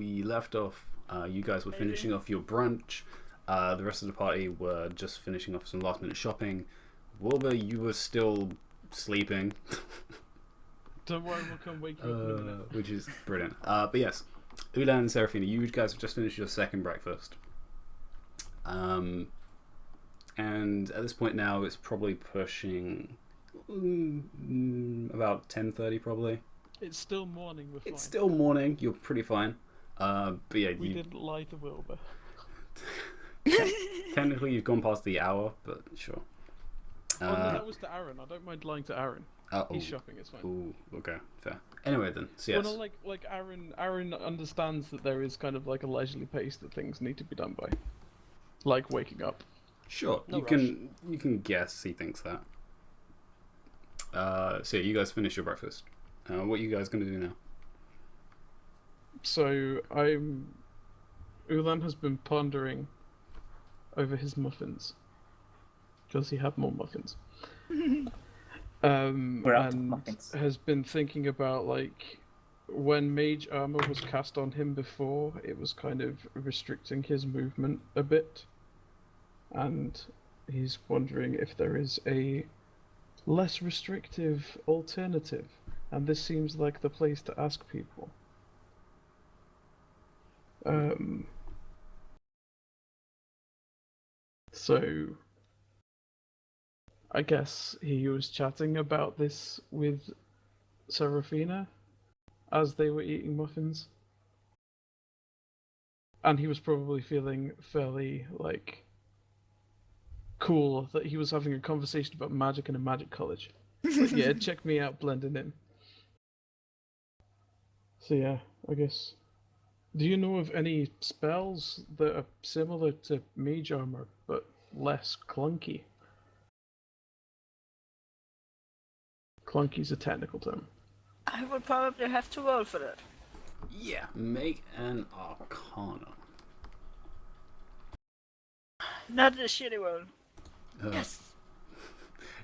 we left off, you guys were finishing off your brunch. The rest of the party were just finishing off some last minute shopping. Wilbur, you were still sleeping. Don't worry, we'll come wake you up in a minute. Which is brilliant. But yes, Ulan and Serafina, you guys have just finished your second breakfast. And at this point now, it's probably pushing about 10:30 probably. It's still morning, we're fine. It's still morning, you're pretty fine. But yeah, we didn't lie to Wilbur. Technically, you've gone past the hour, but sure. No, that was to Aaron. I don't mind lying to Aaron. He's shopping, it's fine. Ooh, okay, fair. Anyway then, so yes. Well, no, like Aaron understands that there is kind of like a leisurely pace that things need to be done by. Like waking up. Sure, No you can guess he thinks that. So yeah, you guys finish your breakfast. What are you guys going to do now? So Ulan has been pondering over his muffins. Does he have more muffins? And muffins. Has been thinking about like when mage armor was cast on him before, it was kind of restricting his movement a bit. And he's wondering if there is a less restrictive alternative. And this seems like the place to ask people. So I guess he was chatting about this with Serafina as they were eating muffins. And he was probably feeling fairly, like, cool that he was having a conversation about magic in a magic college. Like, yeah, check me out blending in. So yeah, I guess. Do you know of any spells that are similar to mage armor, but less clunky? Clunky's a technical term. I would probably have to roll for that. Yeah, make an Arcana. Not the shitty roll. Yes.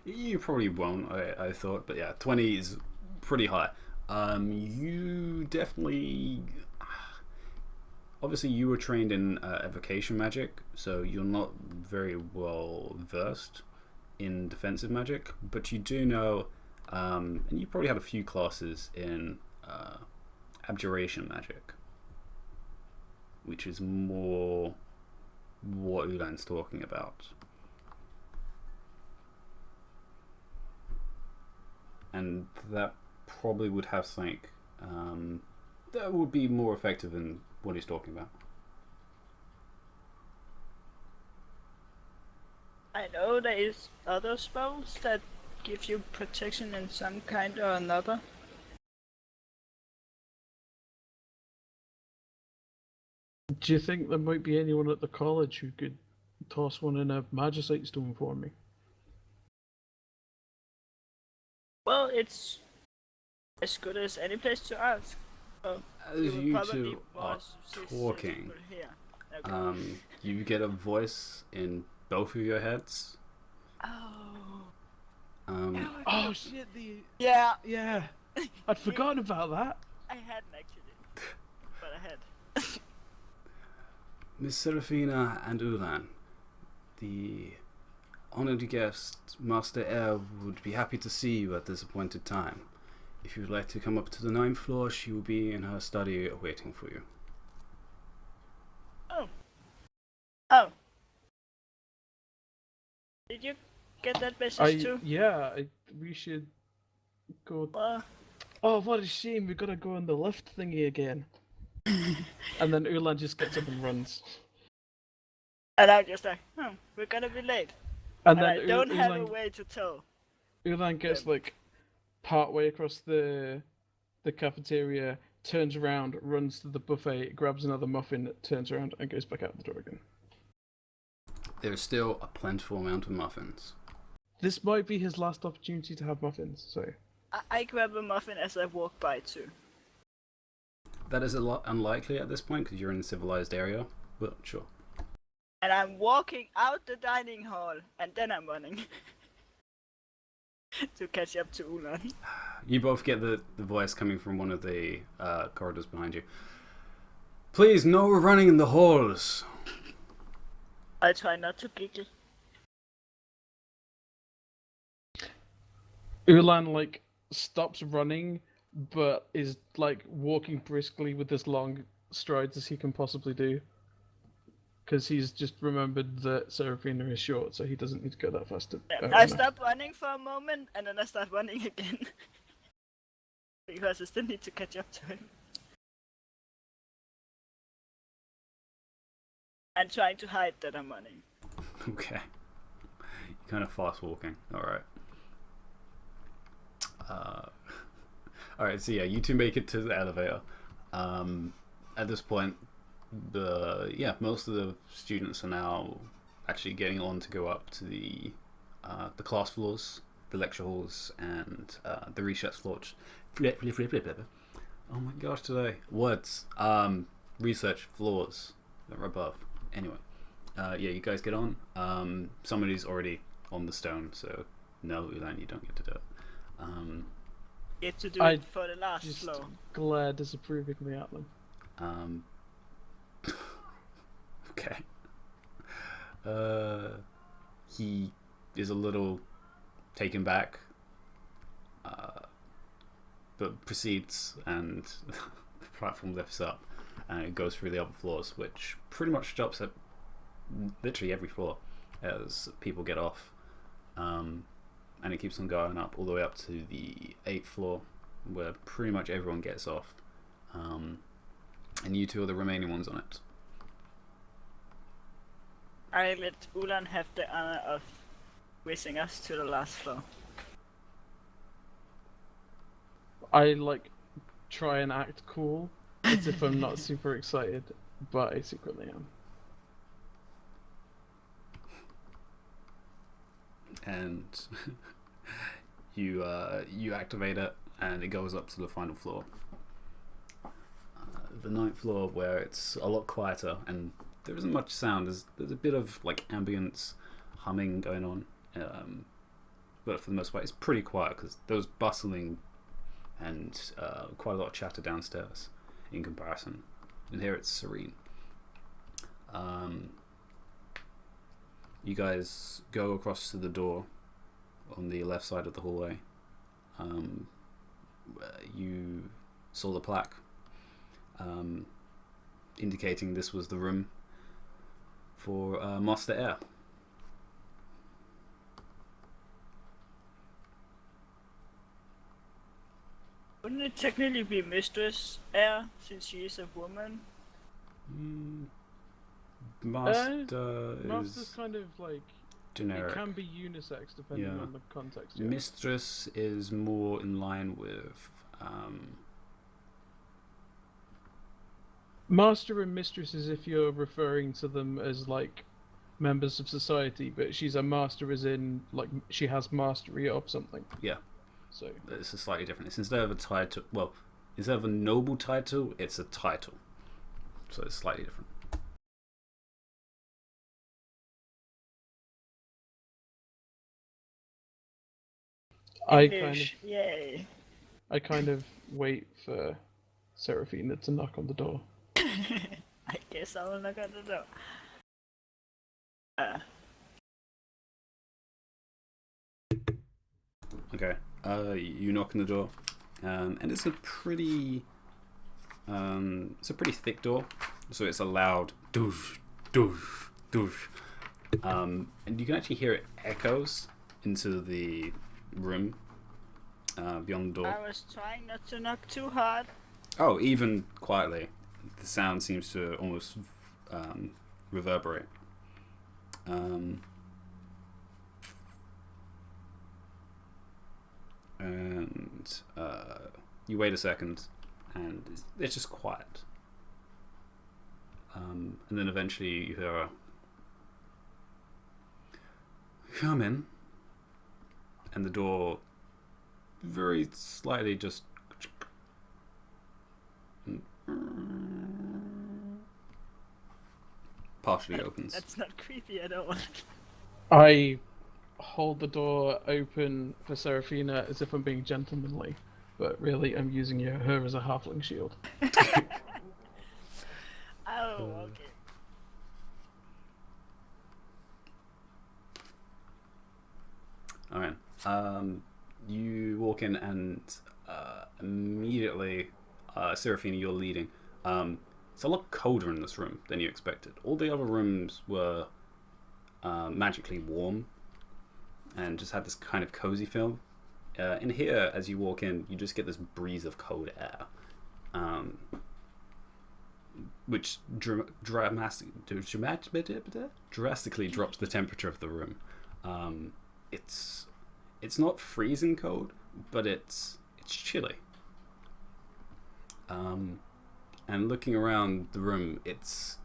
You probably won't, I thought, but yeah, 20 is pretty high. You definitely... Obviously, you were trained in evocation magic, so you're not very well versed in defensive magic, but you do know, and you probably had a few classes in abjuration magic, which is more what Ulan's talking about. And that probably would have something that would be more effective than what he's talking about. I know there is other spells that give you protection in some kind or another. Do you think there might be anyone at the college who could toss one in a magicite stone for me? Well, it's as good as any place to ask. As you two are talking, Okay. you get a voice in both of your heads. Oh shit! Yeah. I'd forgotten about that. I hadn't actually, but I had. Miss Serafina and Ulan, the honored guest, Master Air, would be happy to see you at this appointed time. If you would like to come up to the 9th floor, she will be in her study waiting for you. Oh. Did you get that message too? Yeah, we should go. Oh, what a shame! We gotta go on the lift thingy again. And then Ulan just gets up and runs. And I'm just like, we're gonna be late. And And then I don't have a Ulan, way to tell. Ulan gets like part way across the cafeteria, turns around, runs to the buffet, grabs another muffin, turns around, and goes back out the door again. There's still a plentiful amount of muffins. This might be his last opportunity to have muffins, so... I grab a muffin as I walk by too. That is a lot unlikely at this point because you're in a civilized area, but sure. And I'm walking out the dining hall, and then I'm running. To catch up to Ulan. You both get the voice coming from one of the corridors behind you. Please, no running in the halls. I try not to giggle. Ulan like stops running, but is like walking briskly with as long strides as he can possibly do. Because he's just remembered that Seraphina is short, so he doesn't need to go that fast. I stop running for a moment, and then I start running again. Because I still need to catch up to him. And trying to hide that I'm running. Okay. You're kind of fast walking. Alright. Alright, so yeah, you two make it to the elevator. At this point, most of the students are now actually getting on to go up to the class floors, the lecture halls, and the research floors. Oh my gosh, today words. Research floors that are above. Anyway, you guys get on. Somebody's already on the stone, so no, Ulan, you don't get to do it. Get to do it for the last just floor. glare disapprovingly at them. Okay. He is a little taken back, but proceeds, and the platform lifts up, and it goes through the other floors, which pretty much stops at literally every floor as people get off. And it keeps on going up all the way up to the 8th floor, where pretty much everyone gets off. And you two are the remaining ones on it. I let Ulan have the honor of whizzing us to the last floor. I like try and act cool, as if I'm not super excited, but I secretly am. And you activate it, and it goes up to the final floor. The 9th floor, where it's a lot quieter, and there isn't much sound. There's a bit of like ambience humming going on, but for the most part, it's pretty quiet because there was bustling and quite a lot of chatter downstairs in comparison. And here it's serene. You guys go across to the door on the left side of the hallway. You saw the plaque indicating this was the room for Master Air. Wouldn't it technically be Mistress Air, since she is a woman? Master's Is kind of like generic. it can be unisex depending on the context. Yeah. Mistress is more in line with Master and mistress is if you're referring to them as like members of society, but she's a master as in like she has mastery of something. Yeah. So it's a slightly different. It's instead of a title, instead of a noble title, it's a title. So it's slightly different. Yay. I kind of wait for Seraphina to knock on the door. I guess I will knock on the door. Okay. You knock on the door, and it's a pretty thick door, so it's a loud doosh, doosh, doosh, and you can actually hear it echoes into the room beyond the door. I was trying not to knock too hard. Oh, even quietly, the sound seems to almost reverberate. And you wait a second, and it's just quiet. And then eventually you hear a "Come in," and the door very slightly just partially opens. That's not creepy at all. I hold the door open for Seraphina as if I'm being gentlemanly, but really I'm using her as a halfling shield. walk in and immediately, Seraphina, you're leading. It's a lot colder in this room than you expected. All the other rooms were magically warm and just had this kind of cozy feel. In here, as you walk in, you just get this breeze of cold air, which drastically drops the temperature of the room. It's not freezing cold, but it's chilly. And looking around the room, it's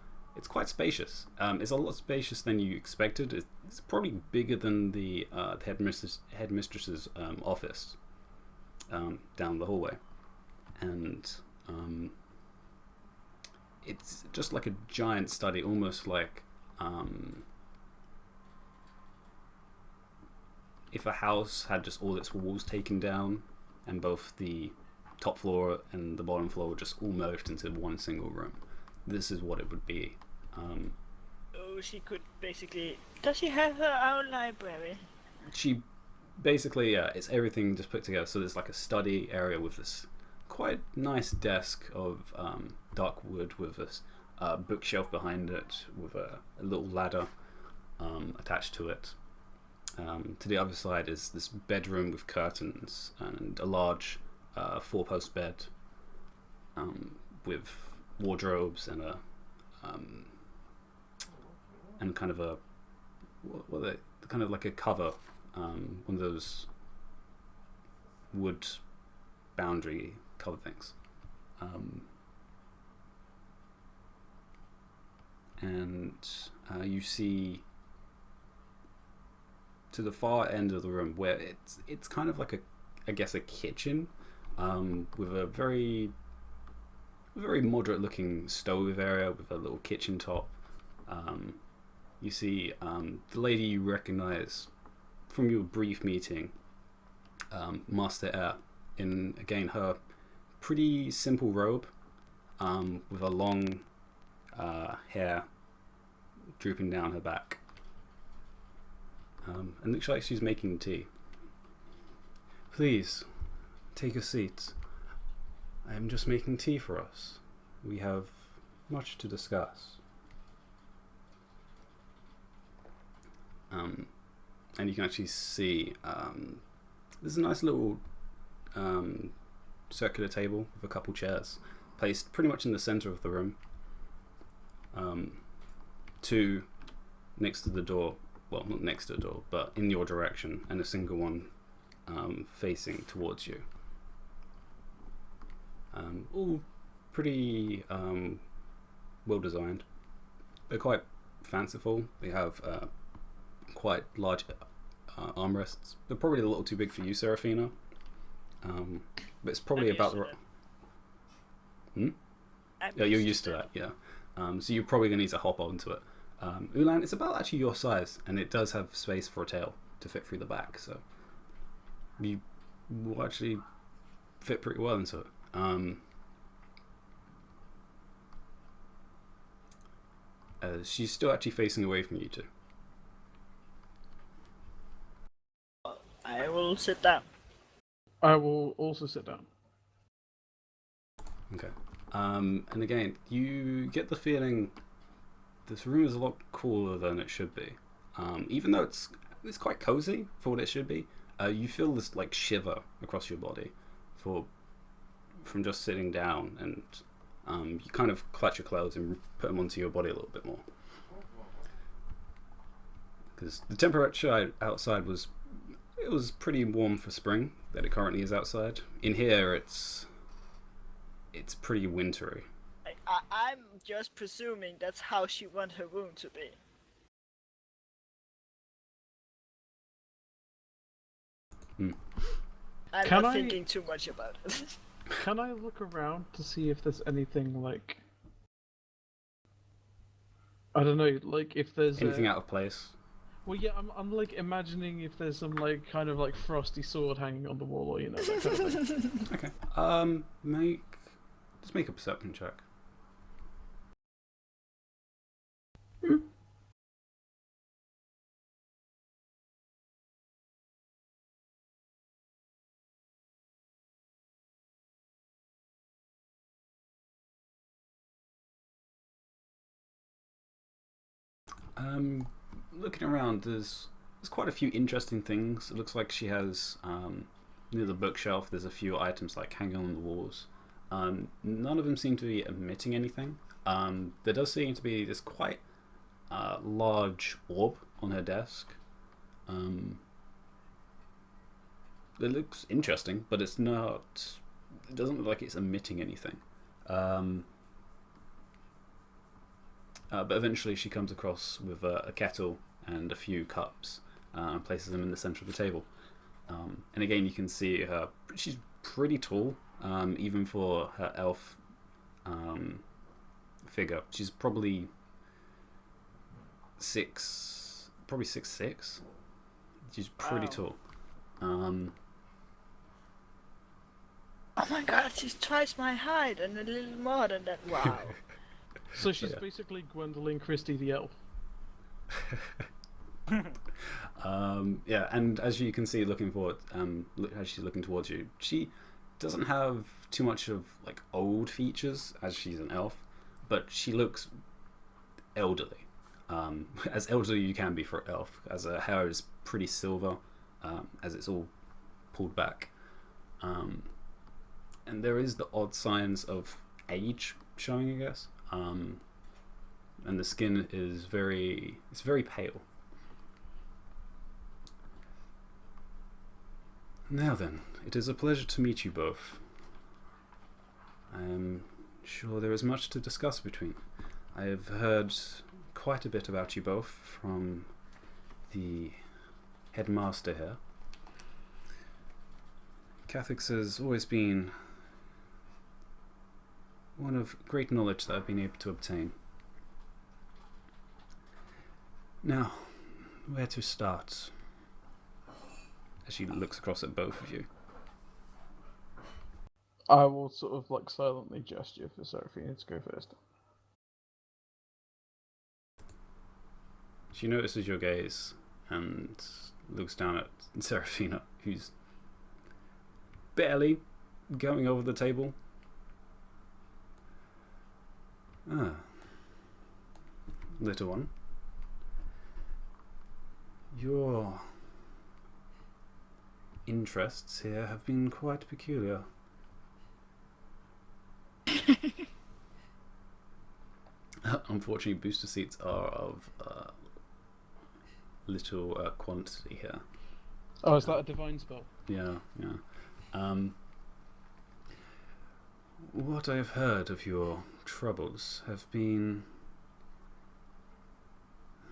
quite spacious. It's a lot spacious than you expected. It's probably bigger than the headmistress's office down the hallway, and it's just like a giant study, almost like if a house had just all its walls taken down, and both the top floor and the bottom floor were just all merged into one single room. This is what it would be. Oh, she could basically... Does she have her own library? She basically, it's everything just put together. So there's like a study area with this quite nice desk of dark wood with this bookshelf behind it with a little ladder attached to it. To the other side is this bedroom with curtains and a large 4-post bed with wardrobes and a and kind of a kind of like a cover, one of those wood boundary cover things, and you see to the far end of the room where it's kind of like I guess a kitchen with a very moderate looking stove area with a little kitchen top. You see the lady you recognize from your brief meeting, Master Air, in again her pretty simple robe with a long hair drooping down her back, and looks like she's making tea. Please take a seat. I am just making tea for us. We have much to discuss. And you can actually see there's a nice little circular table with a couple chairs placed pretty much in the center of the room. Two next to the door, well, not next to the door, but in your direction, and a single one facing towards you. All pretty well designed. They're quite fanciful. They have quite large armrests. They're probably a little too big for you, Seraphina. But it's probably about the... Yeah, you're used to that, yeah. So you're probably going to need to hop onto it. Ulan, it's about actually your size, and it does have space for a tail to fit through the back, so you will actually fit pretty well into it. She's still actually facing away from you two. I will sit down. I will also sit down. Okay. And again, you get the feeling this room is a lot cooler than it should be. Even though it's quite cozy for what it should be, you feel this like shiver across your body from just sitting down, and you kind of clutch your clothes and put them onto your body a little bit more. Because the temperature outside was pretty warm for spring that it currently is outside. In here, it's pretty wintry. I'm just presuming that's how she wants her room to be. I'm not thinking too much about it. Can I look around to see if there's anything like... I don't know, like if there's anything out of place? Well, yeah, I'm like imagining if there's some like kind of like frosty sword hanging on the wall, or you know, that kind of thing. Okay. Just make a perception check. Looking around, there's quite a few interesting things. It looks like she has near the bookshelf. There's a few items like hanging on the walls. None of them seem to be emitting anything. There does seem to be this quite large orb on her desk. It looks interesting, but it's not. It doesn't look like it's emitting anything. But eventually she comes across with a kettle and a few cups and places them in the center of the table. And again, you can see her. She's pretty tall, even for her elf figure. She's probably 6'6". She's pretty tall. Oh my god, she's twice my height and a little more than that. Wow. So she's basically Gwendolyn Christie the elf. Yeah, and as you can see, looking forward, as she's looking towards you, she doesn't have too much of like old features as she's an elf, but she looks elderly, as elderly you can be for an elf, as her hair is pretty silver, as it's all pulled back, and there is the odd signs of age showing, I guess, and the skin is very pale. Now then, it is a pleasure to meet you both. I am sure there is much to discuss between. I have heard quite a bit about you both from the headmaster here. Catholics has always been one of great knowledge that I've been able to obtain. Now, where to start? As she looks across at both of you. I will sort of like silently gesture for Seraphina to go first. She notices your gaze and looks down at Seraphina, who's barely going over the table. Ah, little one. Your interests here have been quite peculiar. Unfortunately, booster seats are of little quantity here. Oh, is that a divine spell? Yeah. What I have heard of your troubles have been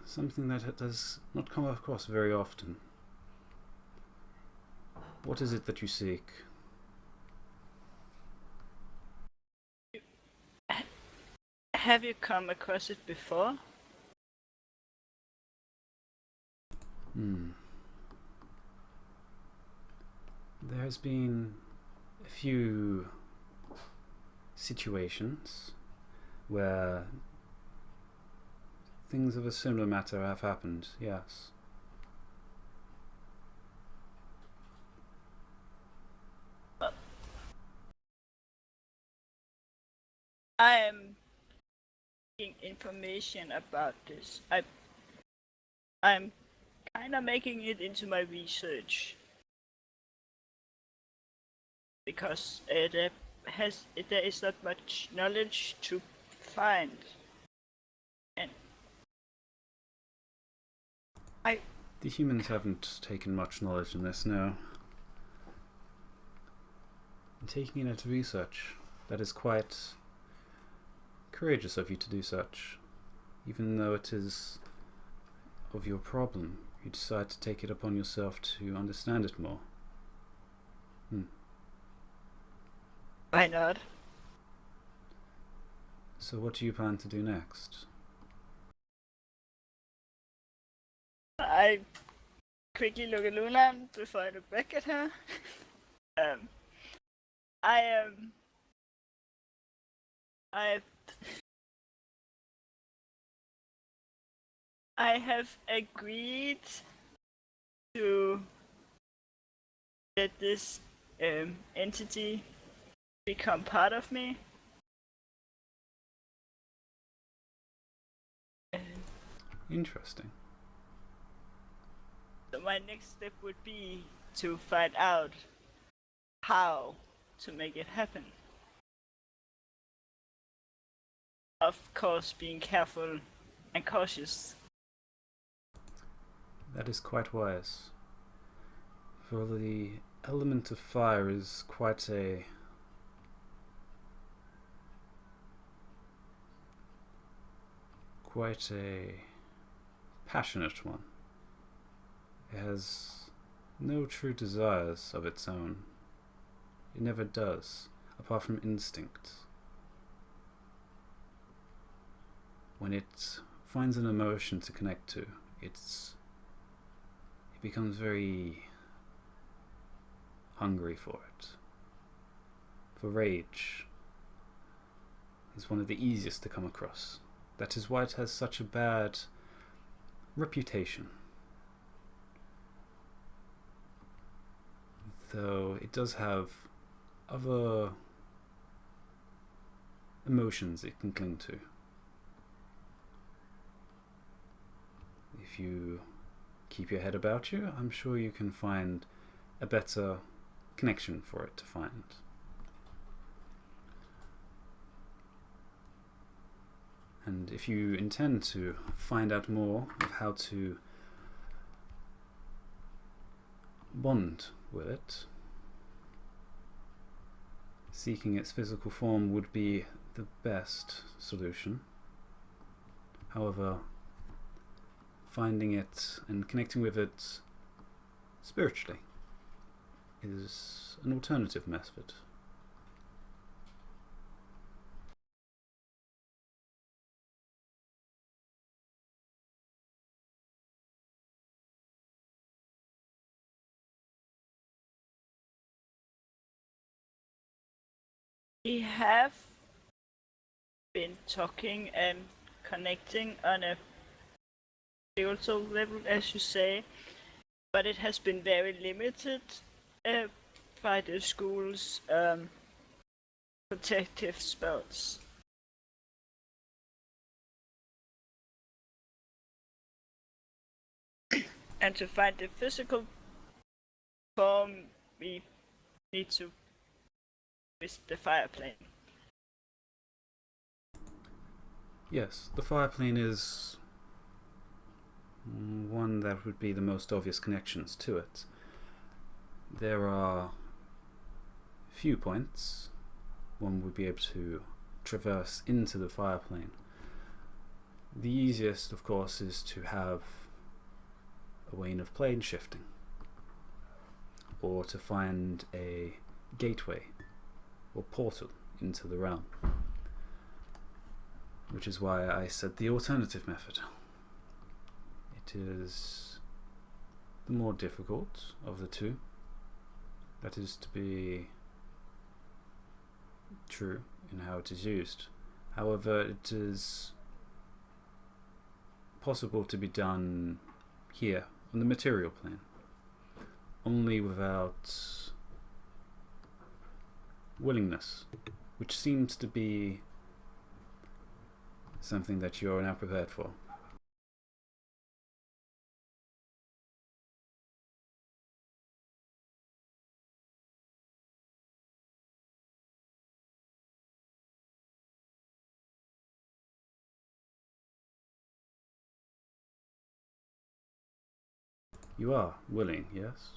something that does not come across very often. What is it that you seek? Have you come across it before? There has been a few situations where things of a similar matter have happened, yes. I am getting information about this. I'm kind of making it into my research because there is not much knowledge to find, and The humans haven't taken much knowledge in this, no. And taking it into research, that is quite courageous of you to do such. Even though it is of your problem, you decide to take it upon yourself to understand it more. Why not? So what do you plan to do next? I quickly look at Luna before I look back at her. I have agreed to let this entity become part of me. Interesting. So my next step would be to find out how to make it happen. Of course, being careful and cautious. That is quite wise. For the element of fire is quite a passionate one. It has no true desires of its own. It never does, apart from instinct. When it finds an emotion to connect to, it becomes very hungry for it. For rage is one of the easiest to come across. That is why it has such a bad reputation. Though it does have other emotions it can cling to. If you keep your head about you, I'm sure you can find a better connection for it to find. And if you intend to find out more of how to bond with it, seeking its physical form would be the best solution. However, finding it and connecting with it spiritually is an alternative method. We have been talking and connecting on a spiritual level, as you say, but it has been very limited by the school's protective spells. And to find the physical form, we need to visit the fire plane. Yes, the fire plane is one that would be the most obvious connections to it. There are few points one would be able to traverse into the fire plane. The easiest, of course, is to have a way of plane shifting, or to find a gateway or portal into the realm, which is why I said the alternative method. It is the more difficult of the two. That is to be true in how it is used. However, it is possible to be done here on the material plane, only without willingness, which seems to be something that you're now prepared for. You are willing, yes?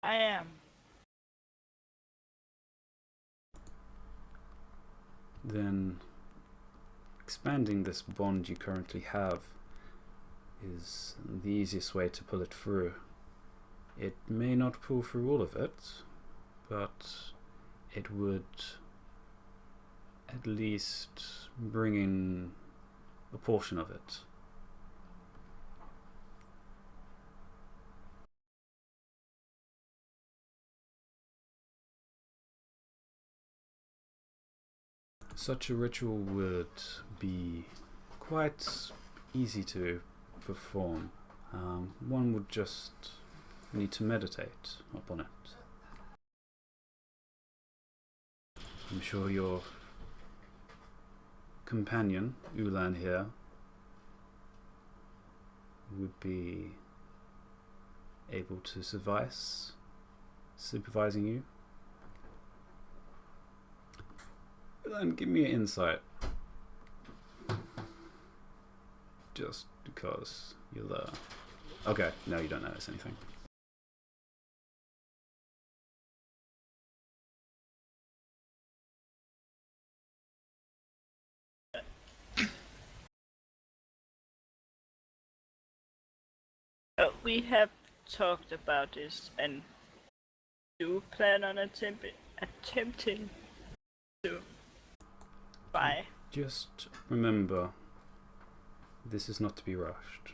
I am. Then expanding this bond you currently have is the easiest way to pull it through. It may not pull through all of it, but it would at least bring in a portion of it. Such a ritual would be quite easy to perform. One would just need to meditate upon it. I'm sure you're companion, Ulan here, would be able to suffice supervising you. Ulan, give me an insight. Just because you're there. Okay, no, you don't notice anything. We have talked about this and do plan on attempting to buy. Just remember, this is not to be rushed.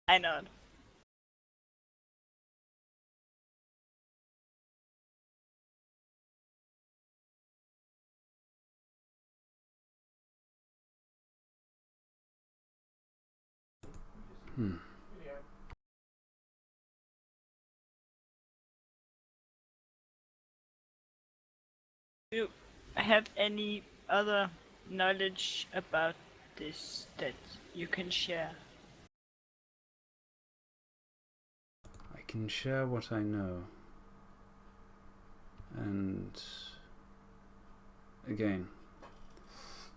I know. Do you have any other knowledge about this that you can share? I can share what I know. And again,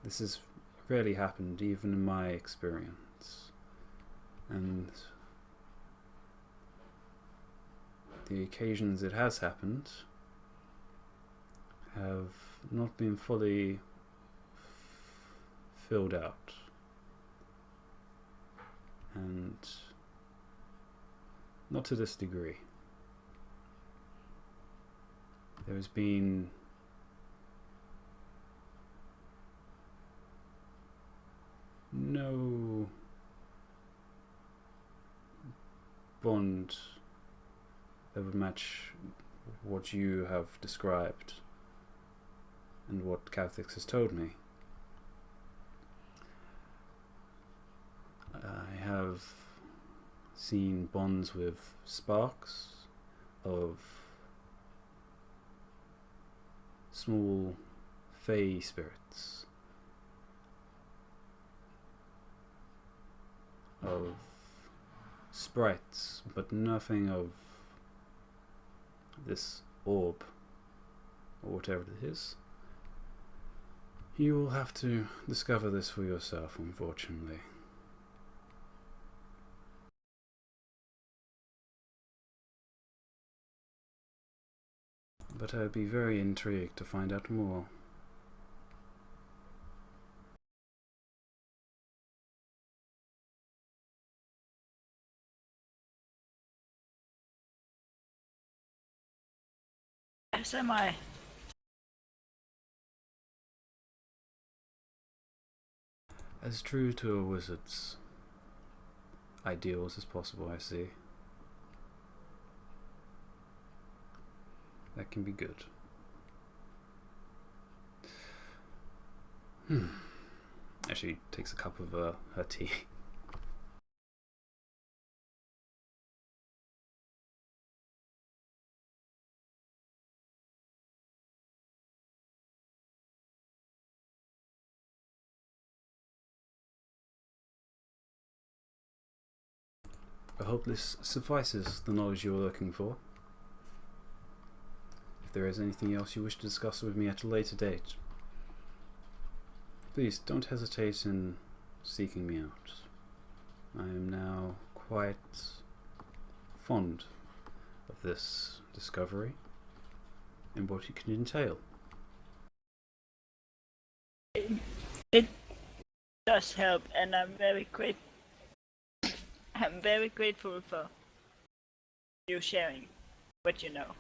this has rarely happened, even in my experience. And the occasions it has happened have not been fully filled out. And not to this degree. There has been no bond that would match what you have described and what Catholics has told me. I have seen bonds with sparks of small fey spirits, of sprites, but nothing of this orb, or whatever it is. You will have to discover this for yourself, unfortunately. But I'd be very intrigued to find out more. As am I. As true to a wizard's ideals as possible, I see. That can be good. Actually takes a cup of her tea. I hope this suffices the knowledge you are looking for. If there is anything else you wish to discuss with me at a later date, please don't hesitate in seeking me out. I am now quite fond of this discovery and what it can entail. It does help, and I'm very grateful for you sharing what you know.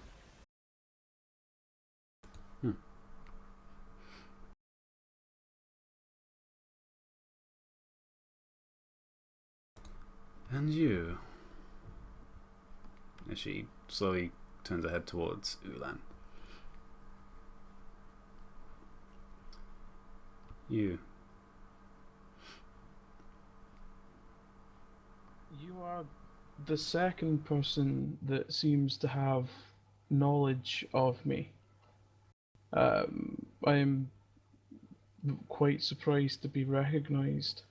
And you? As she slowly turns her head towards Ulan. You. You are the second person that seems to have knowledge of me. I am quite surprised to be recognized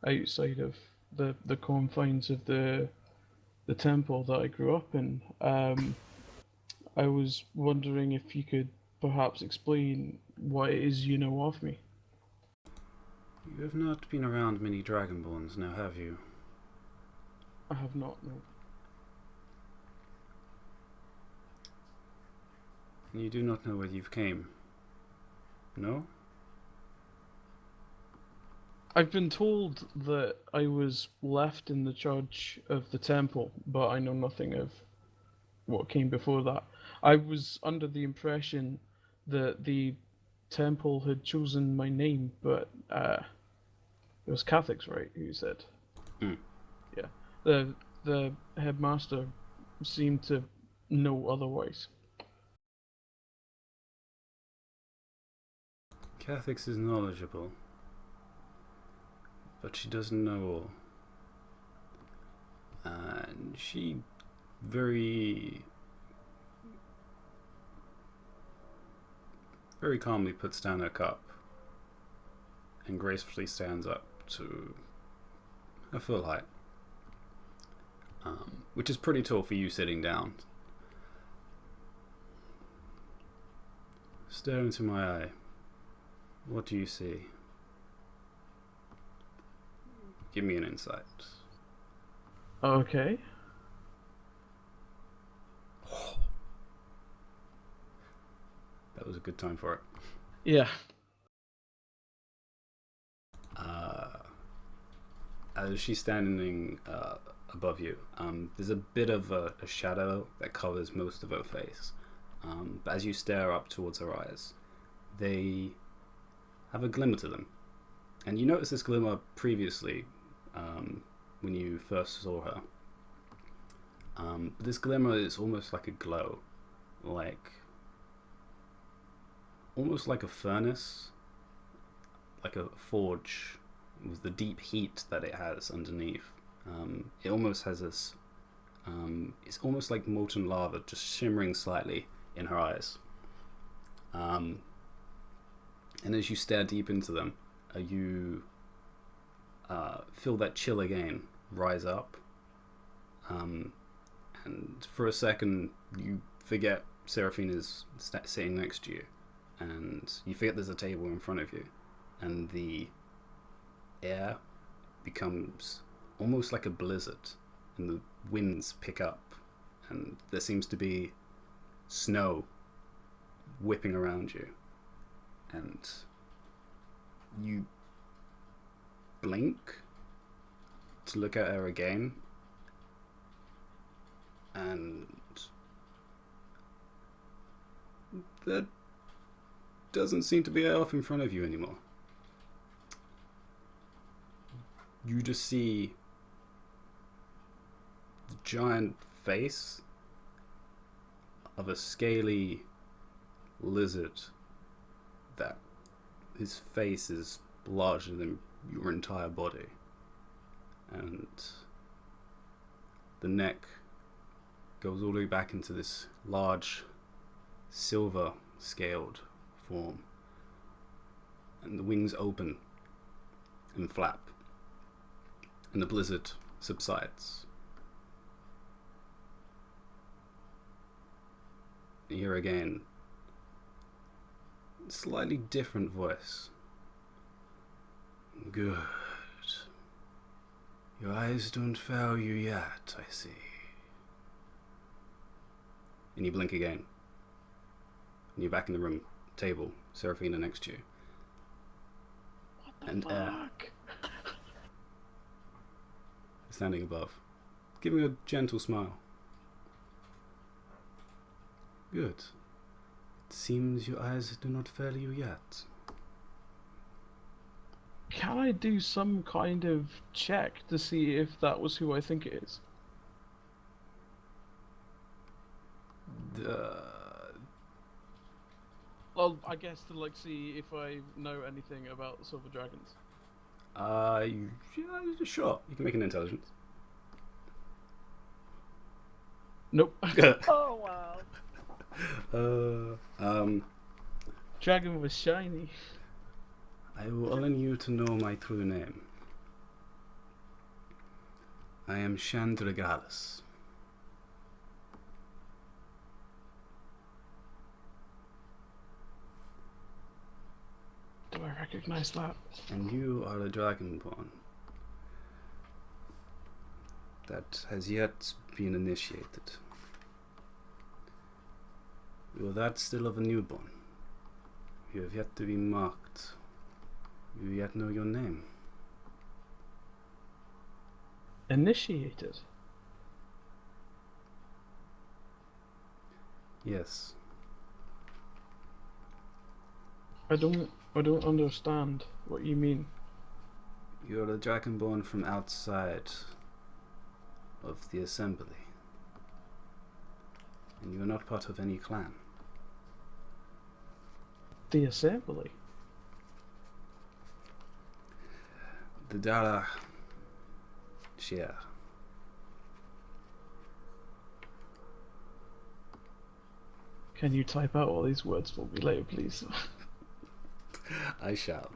outside of the confines of the temple that I grew up in. I was wondering if you could perhaps explain what it is you know of me. You have not been around many Dragonborns, now have you? I have not, no. And you do not know where you've came? No? I've been told that I was left in the charge of the temple, but I know nothing of what came before that. I was under the impression that the temple had chosen my name, but it was Catholics, right? Who said? Mm. Yeah. The headmaster seemed to know otherwise. Catholics is knowledgeable, but she doesn't know all. And she very calmly puts down her cup and gracefully stands up to her full height, which is pretty tall for you sitting down. Stare into my eye. What do you see? Give me an insight. Okay. That was a good time for it. Yeah. As she's standing above you, there's a bit of a shadow that covers most of her face. But as you stare up towards her eyes, they have a glimmer to them. And you noticed this glimmer previously when you first saw her. This glimmer is almost like a glow, almost like a furnace, like a forge, with the deep heat that it has underneath. It almost has this, it's almost like molten lava just shimmering slightly in her eyes. And as you stare deep into them, you feel that chill again rise up. And for a second, you forget Seraphine is sitting next to you. And you forget there's a table in front of you. And the air becomes almost like a blizzard. And the winds pick up. And there seems to be snow whipping around you. And you blink to look at her again. And there doesn't seem to be an elf in front of you anymore. You just see the giant face of a scaly lizard that his face is larger than your entire body, and the neck goes all the way back into this large silver scaled form, and the wings open and flap, and the blizzard subsides. You hear again, slightly different voice. Good. Your eyes don't fail you yet, I see. And you blink again. And you're back in the room, table, Seraphina next to you. What the fuck? Standing above, giving a gentle smile. Good. It seems your eyes do not fail you yet. Can I do some kind of check to see if that was who I think it is? Well, I guess to see if I know anything about silver dragons. Yeah, sure. You can make an intelligence. Nope. Oh wow. Dragon was shiny. I will allow you to know my true name. I am Chandragalis. Do I recognize that? And you are a dragonborn that has yet been initiated. You are that still of a newborn. You have yet to be marked. You yet know your name. Initiated? Yes. I don't understand what you mean. You are a dragonborn from outside of the assembly. And you are not part of any clan. The assembly? The Terra share. Can you type out all these words for me later, please? I shall.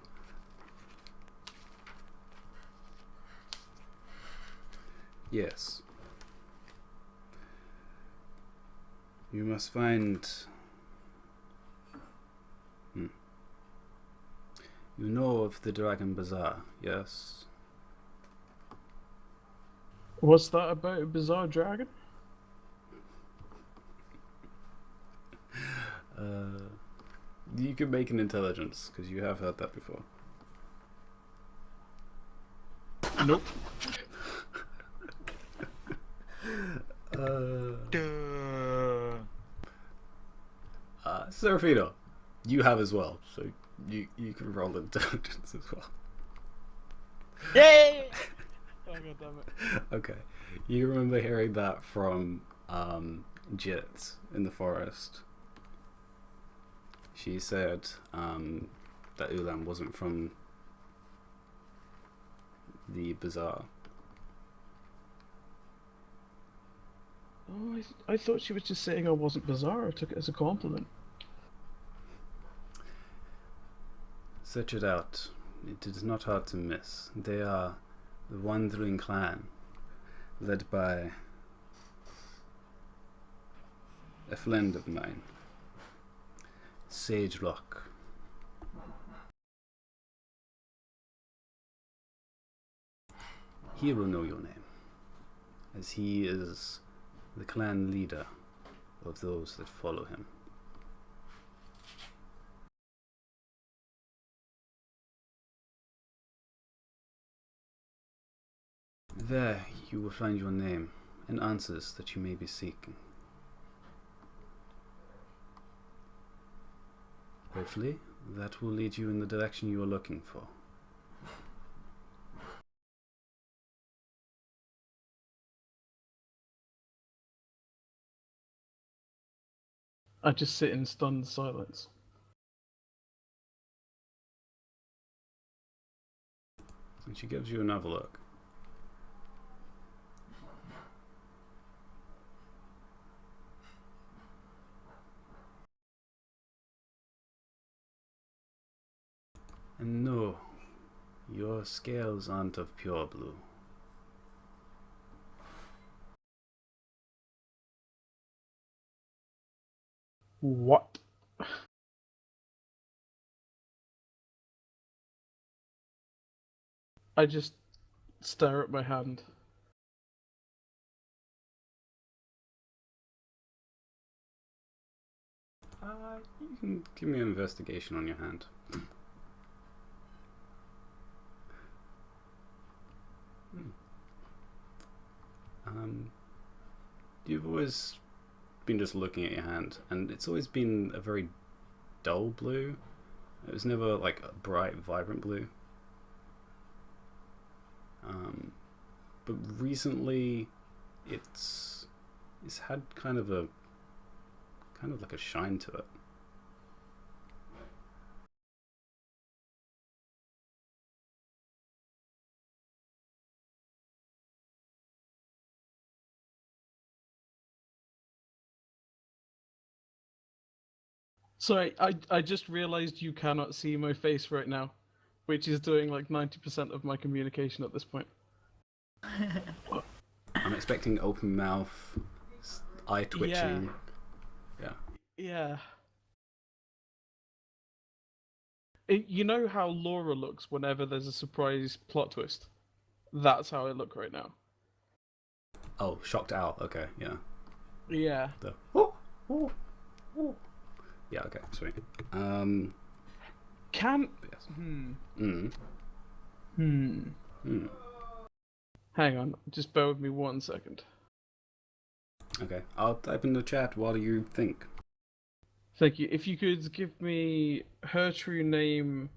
Yes. You must find... You know of the Dragon Bazaar, yes? What's that about a bizarre dragon? You can make an intelligence, because you have heard that before. Nope. Serafino, you have as well, so you can roll intelligence as well. Yay! Oh, God damn it. Okay. You remember hearing that from Jit in the forest. She said that Ulam wasn't from the bazaar. Oh, I thought she was just saying I wasn't bizarre. I took it as a compliment. Search it out. It is not hard to miss. They are the Wandering Clan, led by a friend of mine, Sage Rock. He will know your name, as he is the clan leader of those that follow him. There you will find your name and answers that you may be seeking. Hopefully, that will lead you in the direction you are looking for. I just sit in stunned silence. And she gives you another look. And no, your scales aren't of pure blue. What? I just stare at my hand. You can give me an investigation on your hand. You've always been just looking at your hand, and it's always been a very dull blue. It was never like a bright, vibrant blue. But recently, it's had kind of like a shine to it. Sorry, I just realized you cannot see my face right now, which is doing like 90% of my communication at this point. I'm expecting open mouth, eye twitching. Yeah. You know how Laura looks whenever there's a surprise plot twist? That's how I look right now. Oh, shocked owl. Okay, yeah. Yeah. The yeah. Okay, sweet. Can. Yes. Hang on, just bear with me 1 second. Okay, I'll type in the chat while you think. Thank you. If you could give me her true name,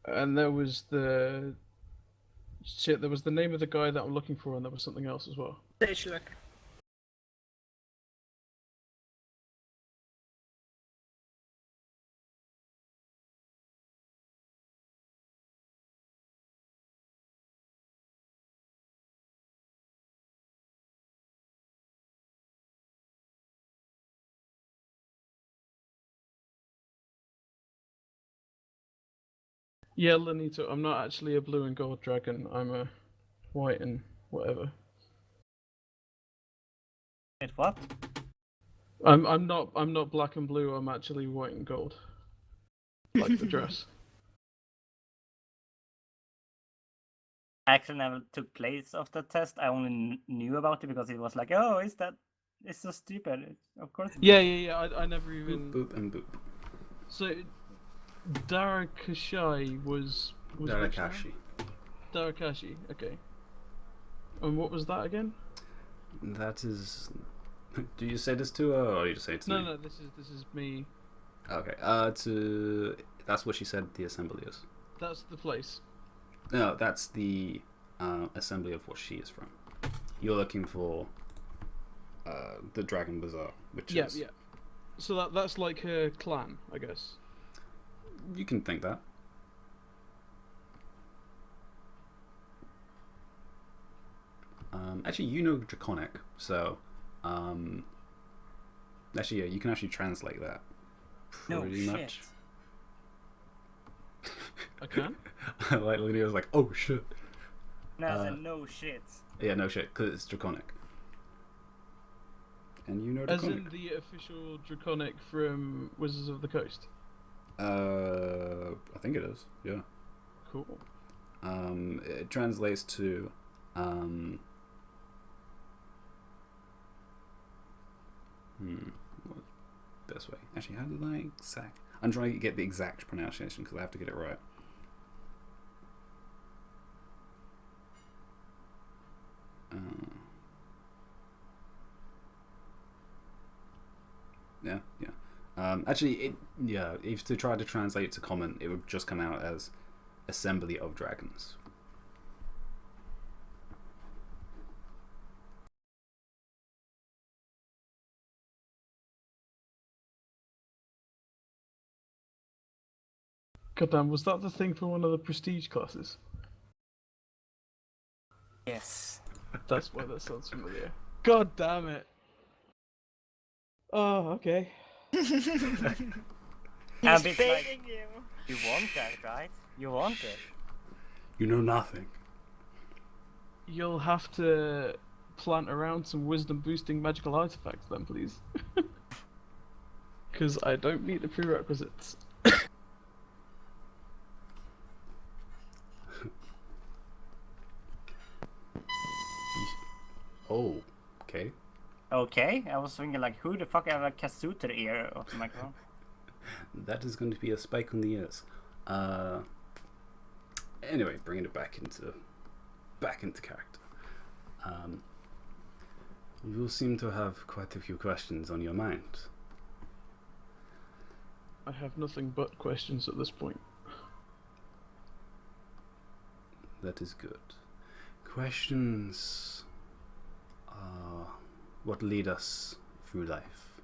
and there was the name of the guy that I'm looking for, and there was something else as well. Stage look. Yeah, Lenito, I'm not actually a blue and gold dragon. I'm a white and whatever. Wait, what? I'm not black and blue. I'm actually white and gold, like the dress. I actually never took place of the test. I only knew about it because it was like, oh, it's so stupid. Of course. Yeah. I never even. Boop and boop. So, Darakashai was Darakashi. Darakashi. Okay. And what was that again? That is. Do you say this to her, or you just say it to me? No. This is me. Okay. That's what she said. The assembly is. That's the place. No, that's the assembly of what she is from. You're looking for the Dragon Bazaar, which is. Yeah. So that's like her clan, I guess. You can think that. Actually, you know Draconic, so actually, yeah, you can actually translate that pretty much. I can. Like Lydia was like, "Oh shit." No, I said no shit. Yeah, no shit, because it's Draconic. And you know As Draconic. in the official Draconic from Wizards of the Coast. I think it is. Yeah. Cool. It translates to what's the best way? Actually, how did I exact? I'm trying to get the exact pronunciation because I have to get it right. Yeah. Actually, if to try to translate it to common, it would just come out as Assembly of Dragons. Goddamn, was that the thing for one of the prestige classes? Yes. That's why that sounds familiar. God damn it. Oh, okay. He's A bit baiting like- you. You want that, right? You want it. You know nothing. You'll have to plant around some wisdom boosting magical artifacts then, please. Because I don't meet the prerequisites. Oh, okay. Okay, I was thinking like, who the fuck ever kazoo to the ear of the microphone? That is going to be a spike on the ears. Anyway, bringing it back into character. You seem to have quite a few questions on your mind. I have nothing but questions at this point. That is good. Questions are what lead us through life.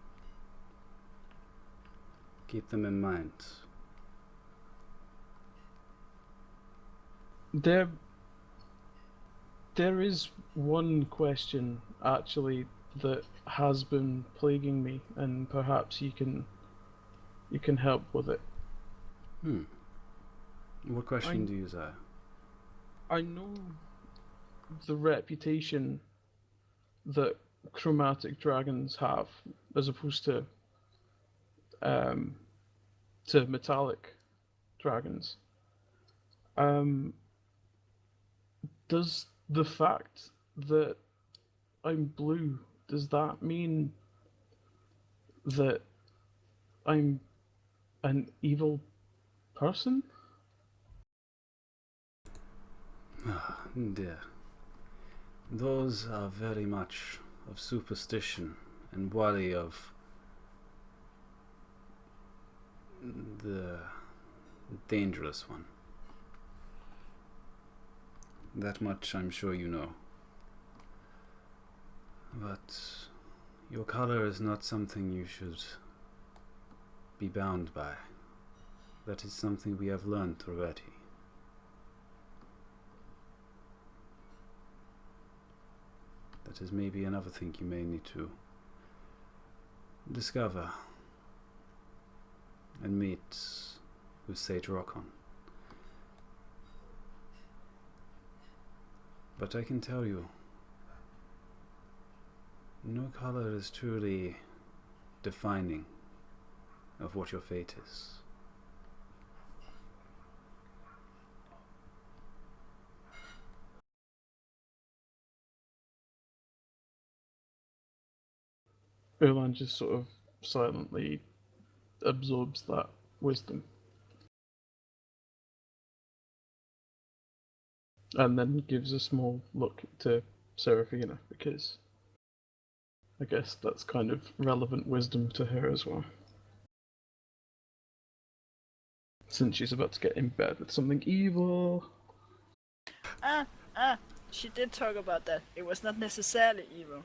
Keep them in mind. There is one question actually that has been plaguing me, and perhaps you can you can help with it. What question do you say? I know the reputation that chromatic dragons have, as opposed to metallic dragons. Does the fact that I'm blue, does that mean that I'm an evil person? Dear. Those are very much of superstition and worry of the dangerous one. That much I'm sure you know. But your color is not something you should be bound by. That is something we have learned already. That is maybe another thing you may need to discover and meet with Sage Rockon. But I can tell you, no color is truly defining of what your fate is. Erlan just sort of silently absorbs that wisdom. And then gives a small look to Seraphina, because I guess that's kind of relevant wisdom to her as well. Since she's about to get in bed with something evil. She did talk about that. It was not necessarily evil.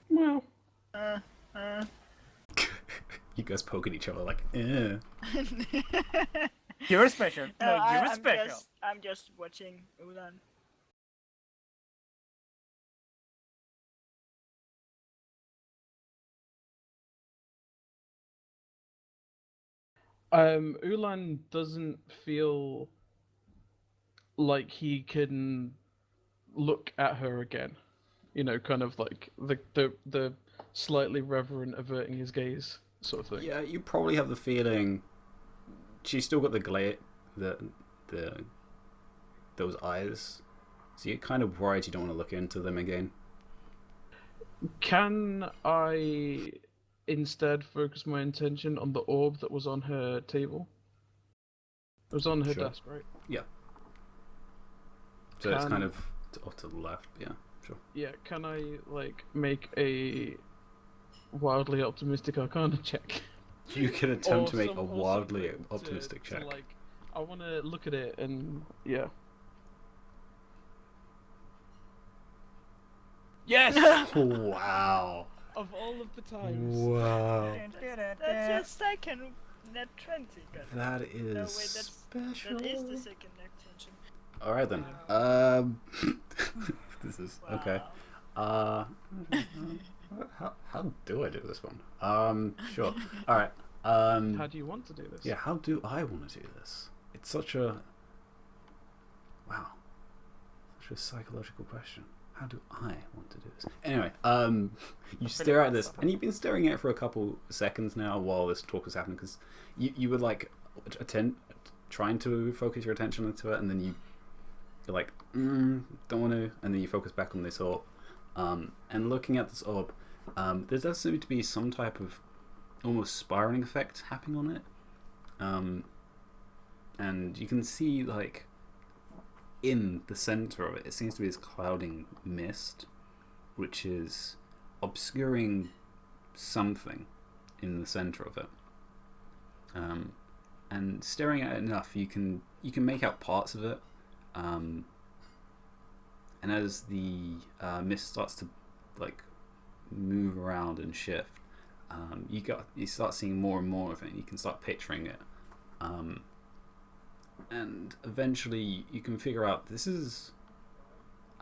Well, You guys poke at each other like, eh. You're special. No, you're I'm special. I'm just watching Ulan. Ulan doesn't feel like he can look at her again. You know, kind of like the slightly reverent averting his gaze sort of thing. Yeah, you probably have the feeling she's still got the glare, the those eyes. So you're kind of worried you don't want to look into them again. Can I instead focus my attention on the orb that was on her table? It was on her Sure. desk, right? Yeah. So it's kind of off to the left. Yeah, sure. Yeah, can I, like, make a wildly optimistic arcana check? You can attempt to make a Or wildly something optimistic check. like, I want to look at it and, yeah. Yes! Wow. Of all of the times. Wow. That's your second net 20. That is No, wait, that's, special. that is the second net 20. All right then. This is okay. How do I do this one? Sure. All right. How do you want to do this? Yeah. How do I want to do this? It's such a such a psychological question. How do I want to do this? Anyway, you stare at this, and you've been staring at it for a couple seconds now while this talk was happening, because you were like trying to focus your attention into it, and then you're like, don't want to, and then you focus back on this orb, and looking at this orb, there does seem to be some type of almost spiraling effect happening on it, and you can see, like, in the center of it, it seems to be this clouding mist, which is obscuring something in the center of it. And staring at it enough, you can make out parts of it. And as the mist starts to, like, move around and shift, you start seeing more and more of it. And you can start picturing it. And eventually you can figure out this is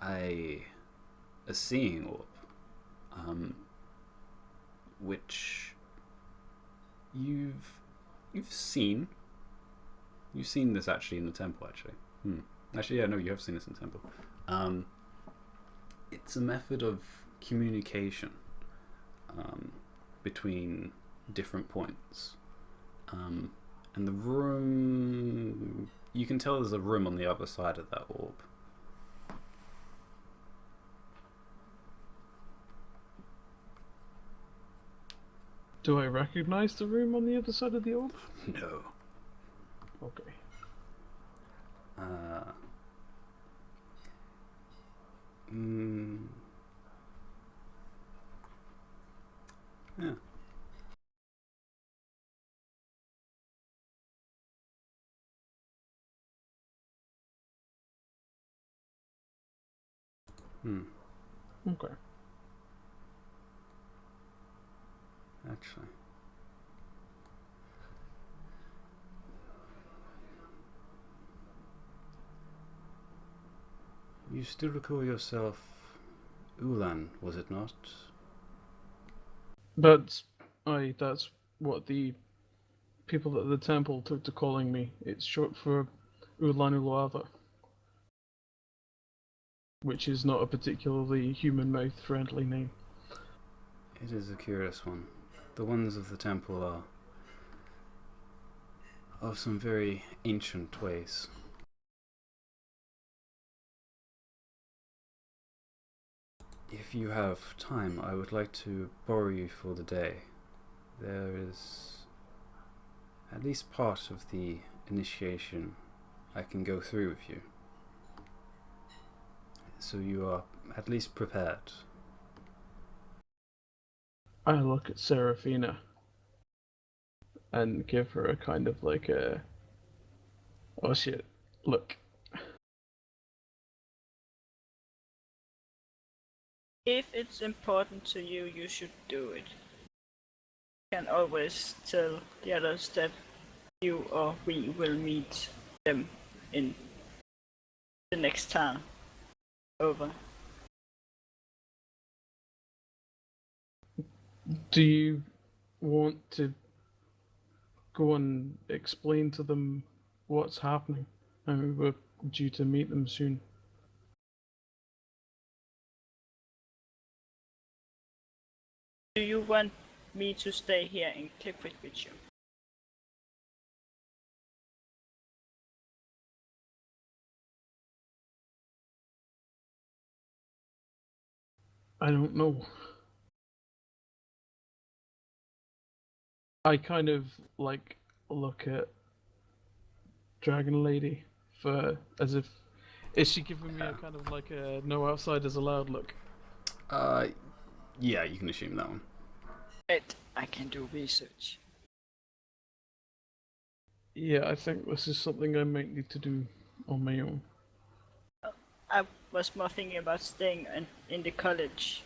a seeing orb, which you've you've seen this actually in the temple. Actually, yeah, no, you have seen this in the temple. It's a method of communication between different points, and the room. You can tell there's a room on the other side of that orb. Do I recognize the room on the other side of the orb? No. Okay. Yeah. Okay. Actually. You still recall yourself Ulan, was it not? That's what the people at the temple took to calling me. It's short for Ulanuluava, which is not a particularly human mouth friendly name. It is a curious one. The ones of the temple are of some very ancient ways. If you have time, I would like to borrow you for the day. There is at least part of the initiation I can go through with you. So you are at least prepared. I look at Serafina and give her a kind of like a, oh shit, look. If it's important to you, you should do it. You can always tell the others that you or we will meet them in the next town over. Do you want to go and explain to them what's happening? I mean, we're due to meet them soon. Do you want me to stay here in Clifford with you? I don't know. I kind of like look at Dragon Lady for as if is she giving me a kind of like a no outsiders allowed look? Yeah, you can assume that one. I can do research. Yeah, I think this is something I might need to do on my own. I was more thinking about staying in the college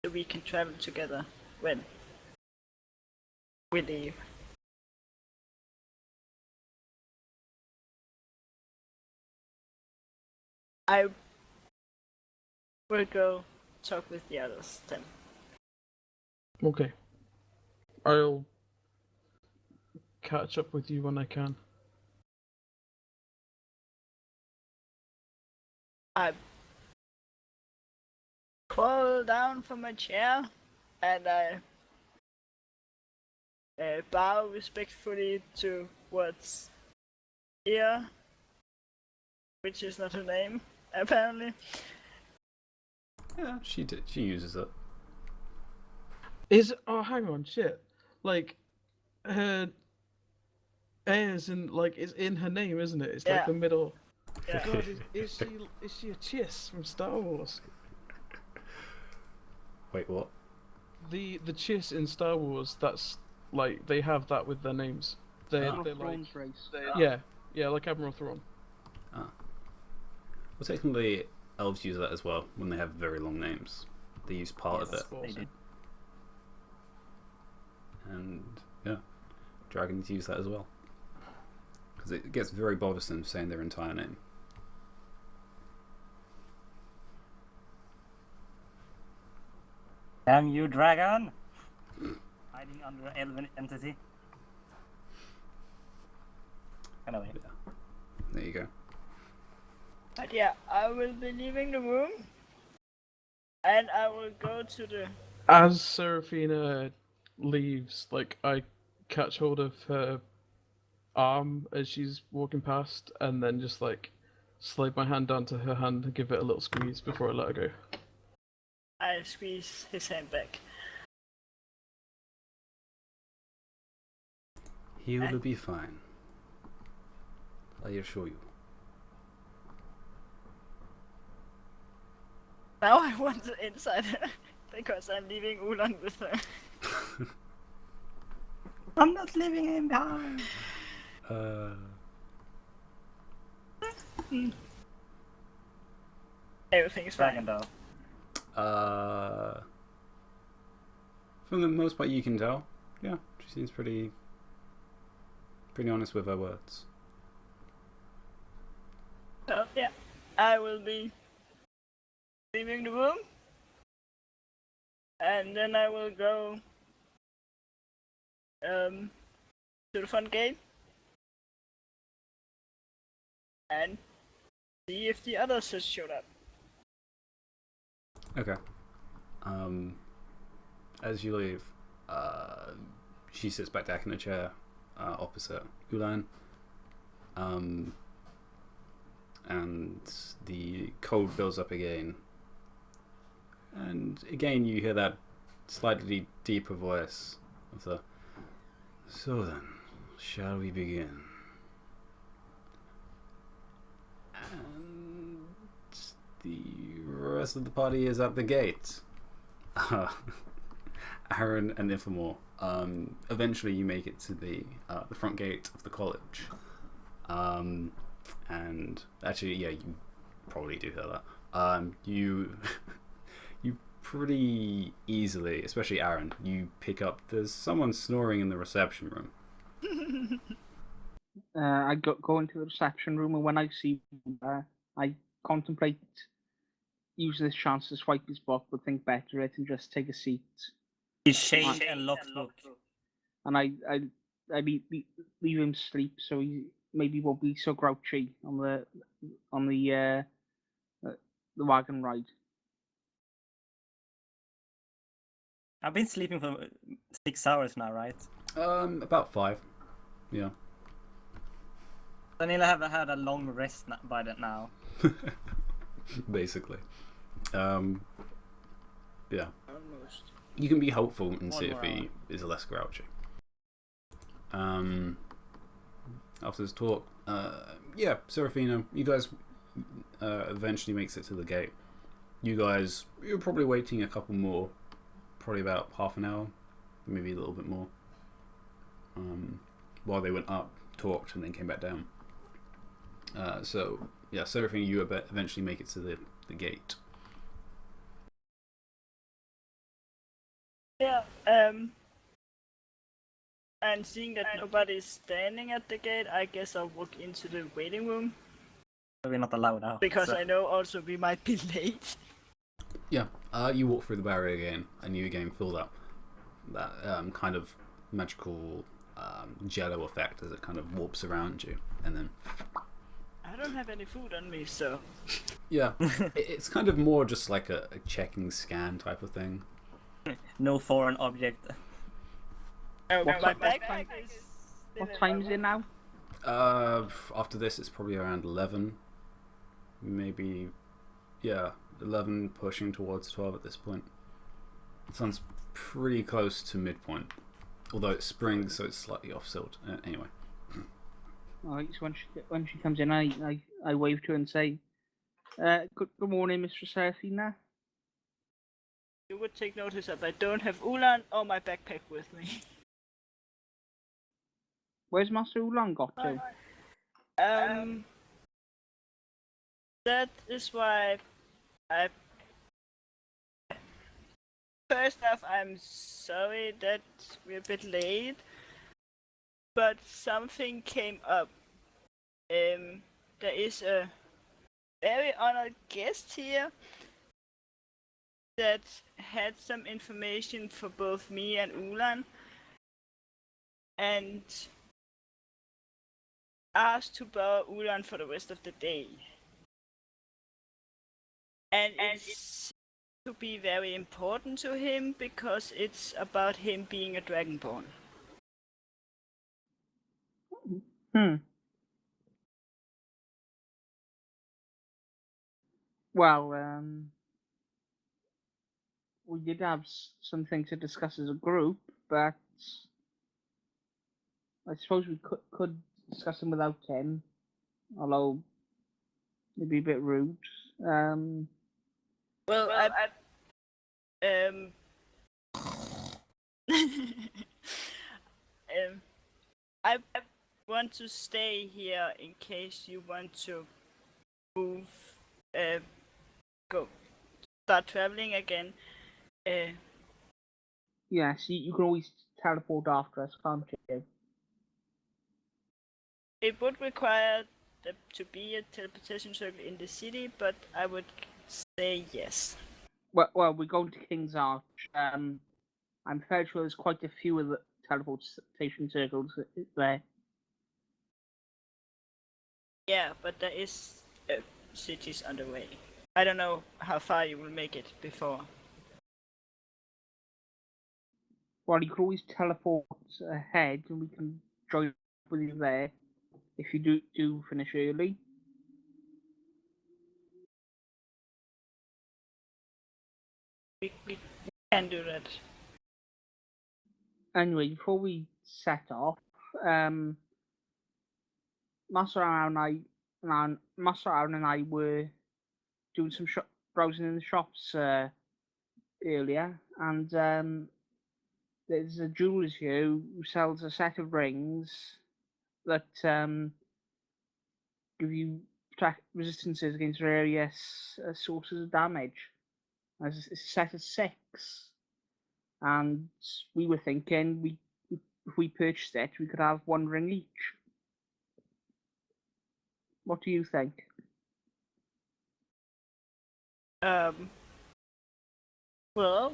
so we can travel together when we leave. I will go talk with the others then. Okay. I'll catch up with you when I can. I crawl down from my chair and I bow respectfully towards here, which is not her name, apparently. Yeah, she did. She uses it. Oh, hang on, shit. Like, her is in her name, isn't it? It's like Yeah. the middle. Yeah. God, is she a Chiss from Star Wars? Wait, what? The Chiss in Star Wars, that's like they have that with their names. They're like yeah, like Admiral Thrawn. Well, technically, elves use that as well when they have very long names. They use part of it. They did. And yeah, dragons use that as well. Because it gets very bothersome saying their entire name. Damn you, dragon! Hiding under elven entity. I know him. Yeah. There you go. But yeah, I will be leaving the room. And I will go to the... As Seraphina leaves, like, I catch hold of her arm as she's walking past, and then just, like, slide my hand onto her hand and give it a little squeeze before I let her go. I squeeze his hand back. He will be fine. I assure you. Now I want the insider because I'm leaving Ulan with her. I'm not leaving him behind. Everything's Dragon fine. though. From the most part you can tell, yeah, she seems pretty honest with her words. So yeah, I will be leaving the room. And then I will go to the front gate and see if the others has showed up. Okay. As you leave, she sits back in a chair opposite Ulan. And the cold builds up again. And again, you hear that slightly deeper voice of the... So then, shall we begin? And the rest of the party is at the gate. Aaron and Ifamore. Eventually, you make it to the front gate of the college. And actually, yeah, you probably do hear that. You pretty easily, especially Aaron, you pick up there's someone snoring in the reception room. I go into the reception room, and when I see I contemplate using this chance to swipe his book, but think better of it and just take a seat. He's chained and locked book. And I leave him sleep, so he maybe won't be so grouchy on the wagon ride. I've been sleeping for 6 hours now, right? About 5. Yeah. Daniela have had a long rest by that now. Basically. Yeah. Almost. You can be hopeful and One see if more he is less grouchy. After this talk, yeah, Seraphina, you guys eventually makes it to the gate. You're probably waiting a couple more, probably about half an hour, maybe a little bit more, while they went up, talked, and then came back down. So, yeah, Seraphina, you eventually make it to the gate. Yeah, and seeing that nobody's standing at the gate, I guess I'll walk into the waiting room. We're not allowed now. Because so. I know also we might be late. Yeah, you walk through the barrier again, and you again feel that kind of magical jello effect as it kind of warps around you, and then... I don't have any food on me, so... Yeah, it's kind of more just like a checking scan type of thing. No foreign object. Oh, What my time- backpack is... still What in time my is it room. now? After this, it's probably around 11. Maybe, yeah, 11 pushing towards 12 at this point. It sounds pretty close to midpoint. Although it's spring, so it's slightly off-tilt. Anyway. Alright, so when she comes in, I wave to her and say, good morning, Mistress Seraphina. You would take notice that I don't have Ulan or my backpack with me. Where's Master Ulan got to? That is why I... First off, I'm sorry that we're a bit late, but something came up. There is a very honored guest here that had some information for both me and Ulan, and asked to borrow Ulan for the rest of the day. And it's to be very important to him because it's about him being a Dragonborn. Well, we did have something to discuss as a group, but I suppose we could discuss them without him, although it'd be a bit rude. Well, I want to stay here in case you want to move, start traveling again. Yes, you can always teleport after us, can't you? It would require to be a teleportation circle in the city, but I would say yes. Well, we're going to King's Arch. I'm fairly sure there's quite a few of the teleportation circles there. Yeah, but there is cities on the way. I don't know how far you will make it before. Well, you can always teleport ahead, and we can join with you there if you do finish early. We can do that. Anyway, before we set off, Master Aaron and I were doing some browsing in the shops earlier, and there's a jeweler here who sells a set of rings that give you resistances against various sources of damage. It's a set of 6, and we were thinking if we purchased it, we could have 1 ring each. What do you think? Well,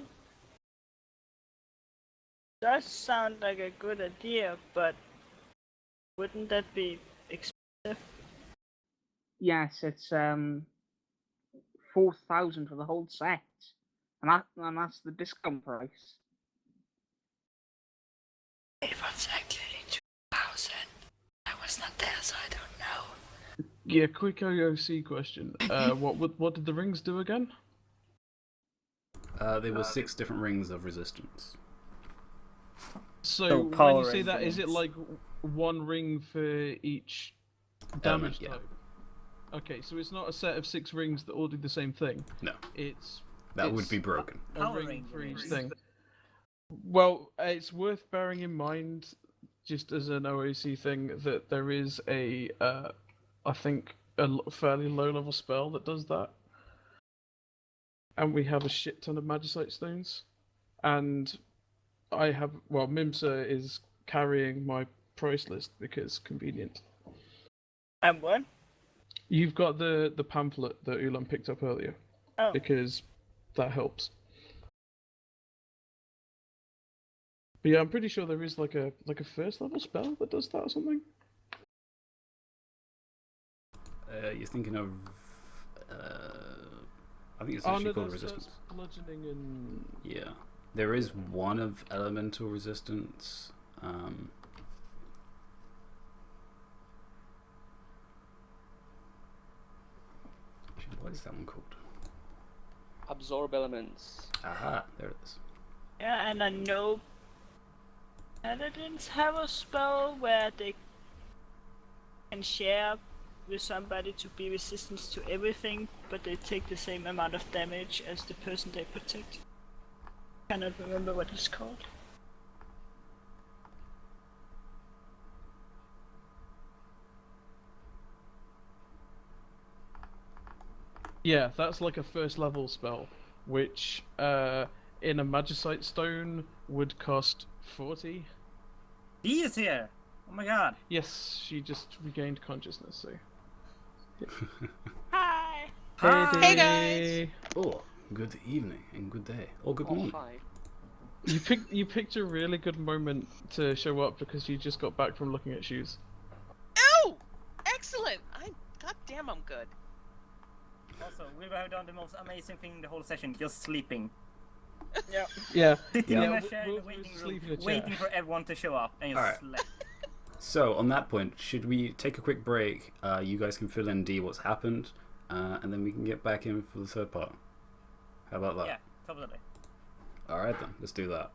does sound like a good idea, but wouldn't that be expensive? Yes, it's 4,000 for the whole set, and that's the discount price. It was actually 2,000. I was not there, so I don't know. Yeah, quick OOC question. What did the rings do again? There were 6 different rings of resistance. So when you say that, is it like 1 ring for each damage yeah. type? Okay, so it's not a set of 6 rings that all do the same thing. No. That would be broken. A ring for each thing. Well, it's worth bearing in mind, just as an OAC thing, that there is I think, a fairly low-level spell that does that. And we have a shit ton of Magicite stones. And Mimsa is carrying my price list because convenient. And what? You've got the pamphlet that Ulan picked up earlier. Oh. Because that helps. But yeah, I'm pretty sure there is like a first level spell that does that or something. You're thinking of I think it's actually called resistance. Bludgeoning and yeah, there is one of elemental resistance. What is that one called? Absorb elements. Aha, there it is. Yeah, and I know paladins have a spell where they can share with somebody to be resistant to everything, but they take the same amount of damage as the person they protect. Cannot remember what it's called. yeah, that's like a first level spell, which in a Magicite stone would cost 40. He is here! Oh my god. Yes, she just regained consciousness, so. Hi! Hi. Hey Oh, good evening and good day. Or good morning. Hi. You picked a really good moment to show up because you just got back from looking at shoes. Ow! damn, I'm good. Also, we have done the most amazing thing in the whole session, just sleeping. Yeah. Sitting in Yeah, a chair in we'll the waiting sleep in room, a waiting chair. for everyone to show up, and just Alright. slept. So on that point, should we take a quick break? You guys can fill in D what's happened, and then we can get back in for the third part. How about that? Yeah, totally. All right then, let's do that.